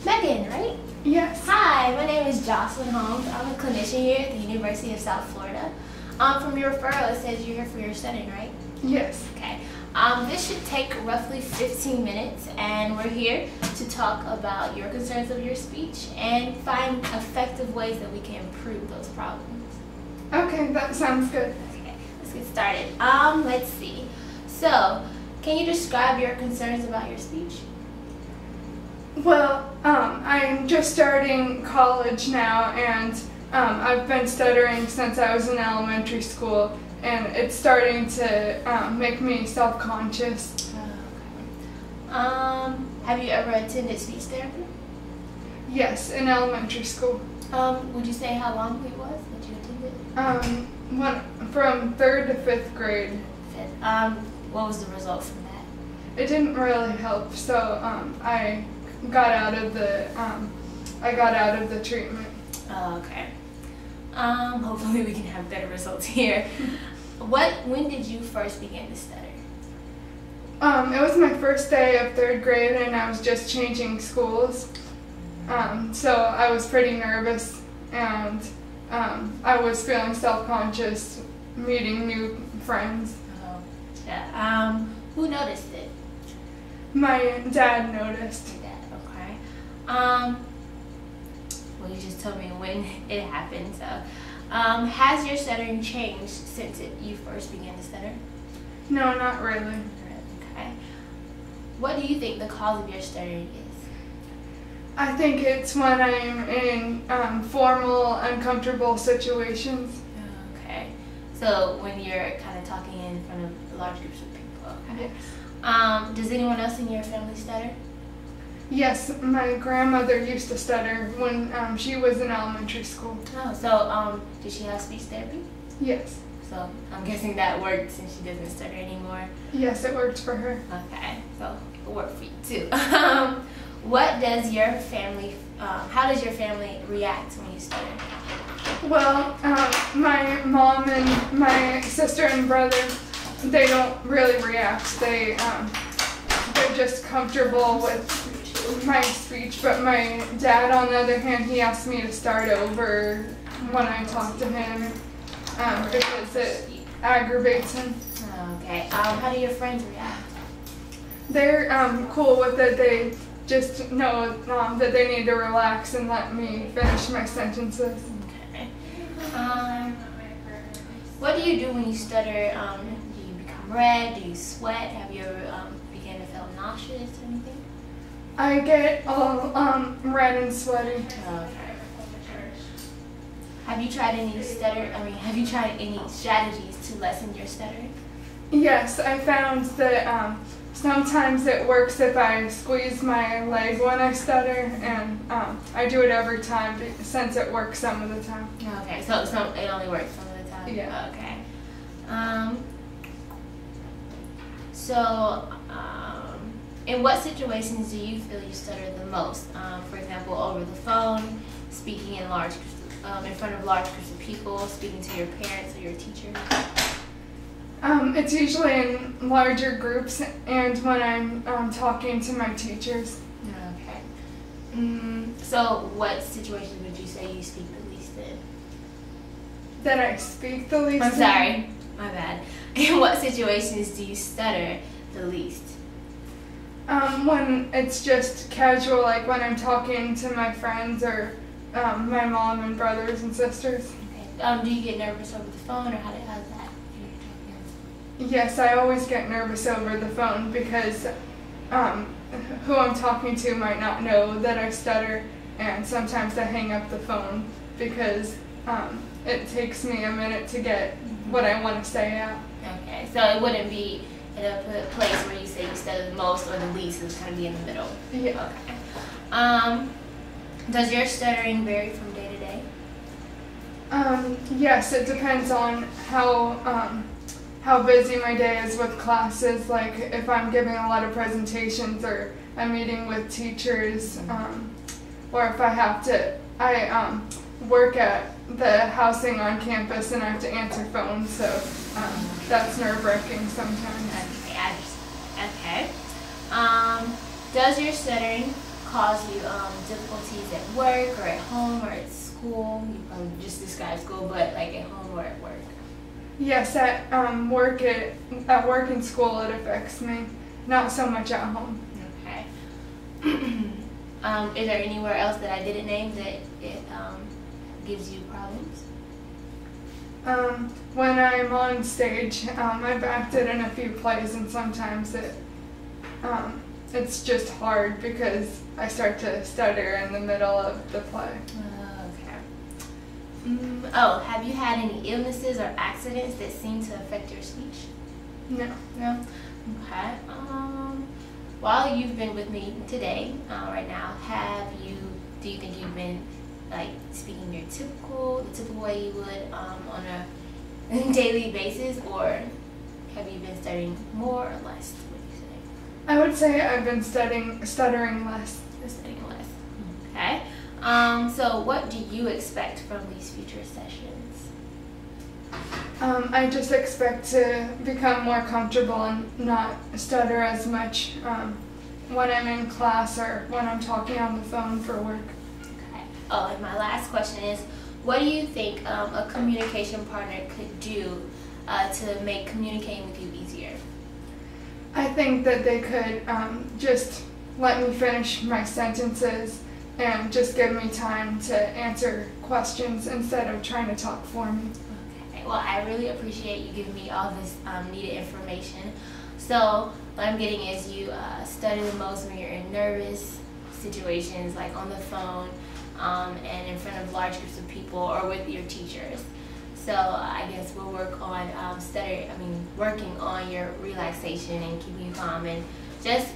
Megan, right? Yes. Hi, my name is Jocelyn Holmes. I'm a clinician here at the University of South Florida. From your referral, it says you're here for your studying, right? Yes. Okay. This should take roughly 15 minutes, and we're here to talk about your concerns of your speech and find effective ways that we can improve those problems. Okay, that sounds good. Okay, let's get started. Let's see. So, can you describe your concerns about your speech? Well, I'm just starting college now, and I've been stuttering since I was in elementary school, and it's starting to make me self-conscious. Okay. Have you ever attended speech therapy? Yes, in elementary school. Would you say how long it was that you attended? From 3rd to 5th grade. Fifth. What was the result from that? It didn't really help, so I got out of the treatment. Oh, okay. Hopefully we can have better results here. When did you first begin to stutter? It was my first day of 3rd grade, and I was just changing schools. So I was pretty nervous, and I was feeling self-conscious meeting new friends. Oh, yeah. Who noticed it? My dad noticed. Your dad, okay. Well, you just told me when it happened, so. Has your stuttering changed since you first began to stutter? No, not really. Okay. What do you think the cause of your stuttering is? I think it's when I'm in formal, uncomfortable situations. Okay. So when you're kind of talking in front of large groups of people, okay. Yes. Does anyone else in your family stutter? Yes, my grandmother used to stutter when she was in elementary school. Oh, so did she have speech therapy? Yes. So I'm guessing that worked since she doesn't stutter anymore. Yes, it worked for her. Okay, so it worked for you too. What does your family, how does your family react when you stutter? Well, my mom and my sister and brother, they don't really react. They're just comfortable with my speech, but my dad, on the other hand, he asked me to start over when I talk to him because it aggravates him. Okay. How do your friends react? They're cool with it. They just know that they need to relax and let me finish my sentences. Okay. What do you do when you stutter? Do you become red? Do you sweat? Have you ever began to feel nauseous or anything? I get all red and sweaty. Okay. Have you tried any have you tried any strategies to lessen your stuttering? Yes, I found that sometimes it works if I squeeze my leg when I stutter, and I do it every time since it works some of the time. Okay, so it only works some of the time? Yeah. Okay. So, in what situations do you feel you stutter the most? For example, over the phone, speaking in in front of large groups of people, speaking to your parents or your teachers? It's usually in larger groups and when I'm talking to my teachers. Okay. So what situations would you say you speak the least in? That I speak the least I'm in? sorry, my bad. In what situations do you stutter the least? When it's just casual, like when I'm talking to my friends or my mom and brothers and sisters. Okay. Do you get nervous over the phone, or how's that? Yes, I always get nervous over the phone because who I'm talking to might not know that I stutter, and sometimes I hang up the phone because it takes me a minute to get what I want to say out. Okay, so it wouldn't be in a place where you say you stutter the most or the least, it's kind of be in the middle. Yeah. Okay. Does your stuttering vary from day to day? Yes, it depends on how busy my day is with classes, like if I'm giving a lot of presentations or I'm meeting with teachers, or if I work at the housing on campus and I have to answer phones, so that's nerve-wracking sometimes. Okay, okay. Does your stuttering cause you difficulties at work or at home or at school? You probably just described school, but like at home or at work. Yes, at work and school it affects me. Not so much at home. Okay. Is there anywhere else that I didn't name that it gives you problems? When I'm on stage, I've acted in a few plays, and sometimes it's just hard because I start to stutter in the middle of the play. Okay. Have you had any illnesses or accidents that seem to affect your speech? No. No? Okay. While you've been with me today, right now, do you think you've been like speaking the typical way you would on a daily basis, or have you been studying more or less? What do you say? I would say I've been stuttering less. Studying less. Okay. So what do you expect from these future sessions? I just expect to become more comfortable and not stutter as much when I'm in class or when I'm talking on the phone for work. Okay. Oh, and my last question is, what do you think a communication partner could do to make communicating with you easier? I think that they could just let me finish my sentences and just give me time to answer questions instead of trying to talk for me. Okay, well, I really appreciate you giving me all this needed information. So what I'm getting is you study the most when you're in nervous situations, like on the phone and in front of large groups of people or with your teachers. So I guess we'll work on working on your relaxation and keeping you calm, and just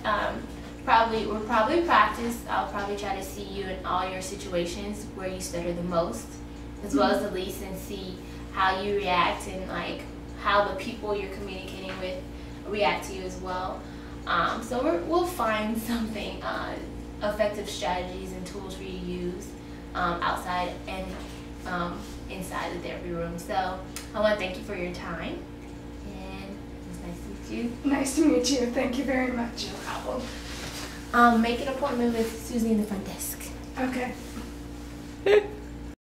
we'll probably practice. I'll probably try to see you in all your situations where you stutter the most, as well as the least, and see how you react and like how the people you're communicating with react to you as well. So we'll find something, effective strategies and tools for you to use outside and inside the therapy room. So I want to thank you for your time, and it was nice to meet you. Nice to meet you. Thank you very much. No problem. Make an appointment with Susie in the front desk. Okay.